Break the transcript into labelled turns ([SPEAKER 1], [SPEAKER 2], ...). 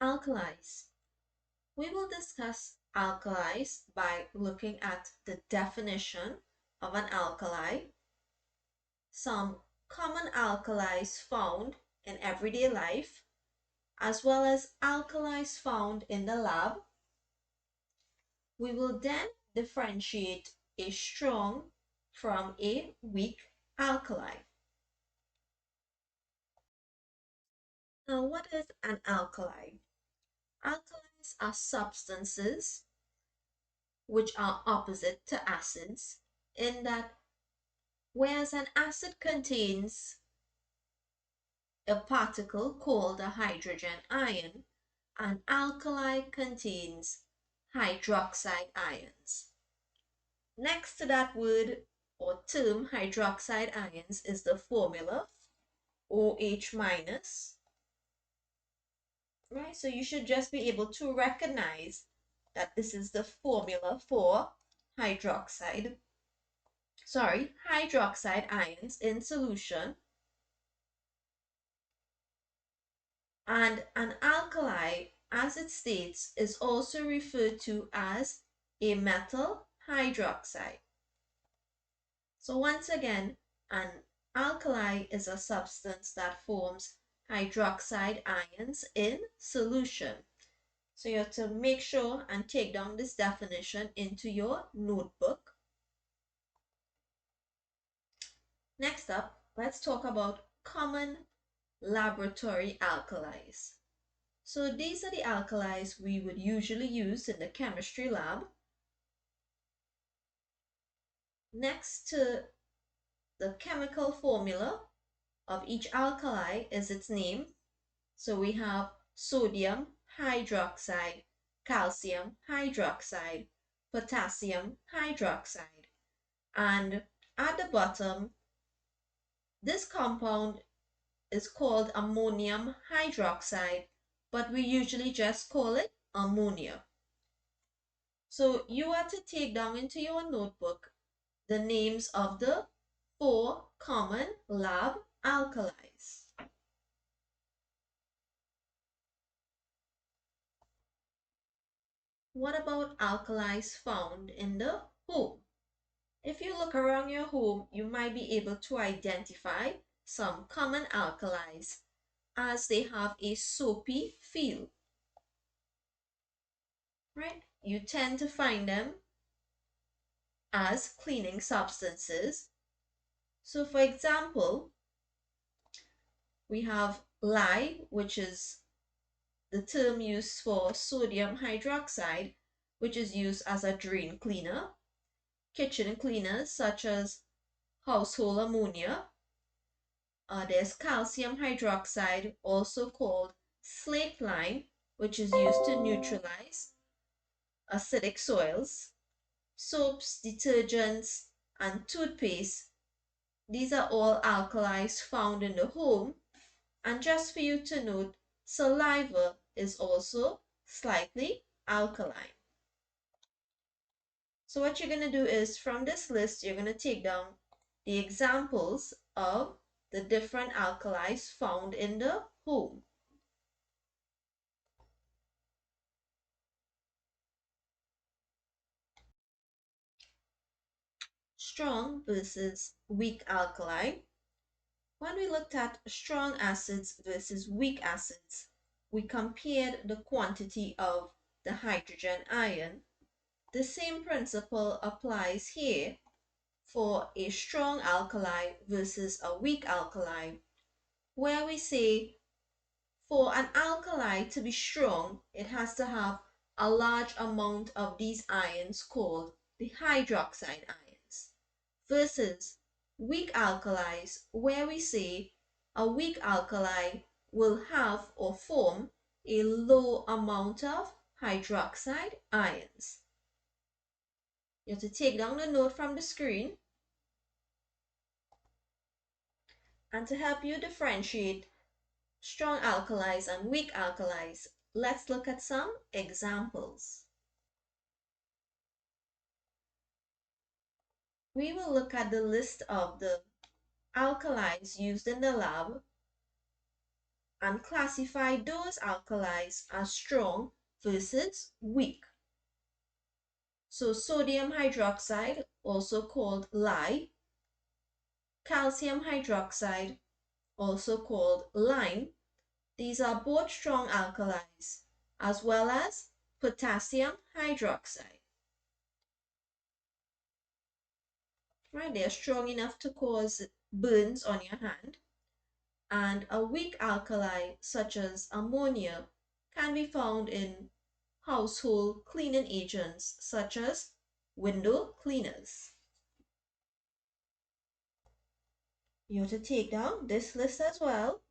[SPEAKER 1] Alkalis. We will discuss alkalis by looking at the definition of an alkali, some common alkalis found in everyday life, as well as alkalis found in the lab. We will then differentiate a strong from a weak alkali. Now, what is an alkali? Alkalis are substances which are opposite to acids in that whereas an acid contains a particle called a hydrogen ion, an alkali contains hydroxide ions. Next to that word or term hydroxide ions is the formula OH minus, right? So you should just be able to recognize that this is the formula for hydroxide ions in solution. And an alkali, as it states, is also referred to as a metal hydroxide. So once again, an alkali is a substance that forms hydroxide ions in solution. So you have to make sure and take down this definition into your notebook. Next up, let's talk about common laboratory alkalis. So these are the alkalis we would usually use in the chemistry lab. Next to the chemical formula of each alkali is its name. So we have sodium hydroxide, calcium hydroxide, potassium hydroxide. And at the bottom, this compound is called ammonium hydroxide, but we usually just call it ammonia. So you are to take down into your notebook the names of the 4 common lab alkalis. What about alkalis found in the home? If you look around your home, you might be able to identify some common alkalis as they have a soapy feel, right? You tend to find them as cleaning substances. So for example, we have lye, which is the term used for sodium hydroxide, which is used as a drain cleaner. Kitchen cleaners such as household ammonia. There's calcium hydroxide, also called slaked lime, which is used to neutralize acidic soils. Soaps, detergents, and toothpaste. These are all alkalis found in the home. And just for you to note, saliva is also slightly alkaline. So what you're going to do is from this list, you're going to take down the examples of the different alkalis found in the home. Strong versus weak alkali. When we looked at strong acids versus weak acids, we compared the quantity of the hydrogen ion. The same principle applies here for a strong alkali versus a weak alkali, where we say for an alkali to be strong, it has to have a large amount of these ions called the hydroxide ions, versus weak alkalis, where we say a weak alkali will have or form a low amount of hydroxide ions. You have to take down the note from the screen. And to help you differentiate strong alkalis and weak alkalis, let's look at some examples. We will look at the list of the alkalis used in the lab and classify those alkalis as strong versus weak. So sodium hydroxide, also called lye, calcium hydroxide, also called lime, these are both strong alkalis, as well as potassium hydroxide. Right, they are strong enough to cause burns on your hand. And a weak alkali, such as ammonia, can be found in household cleaning agents, such as window cleaners. You have to take down this list as well.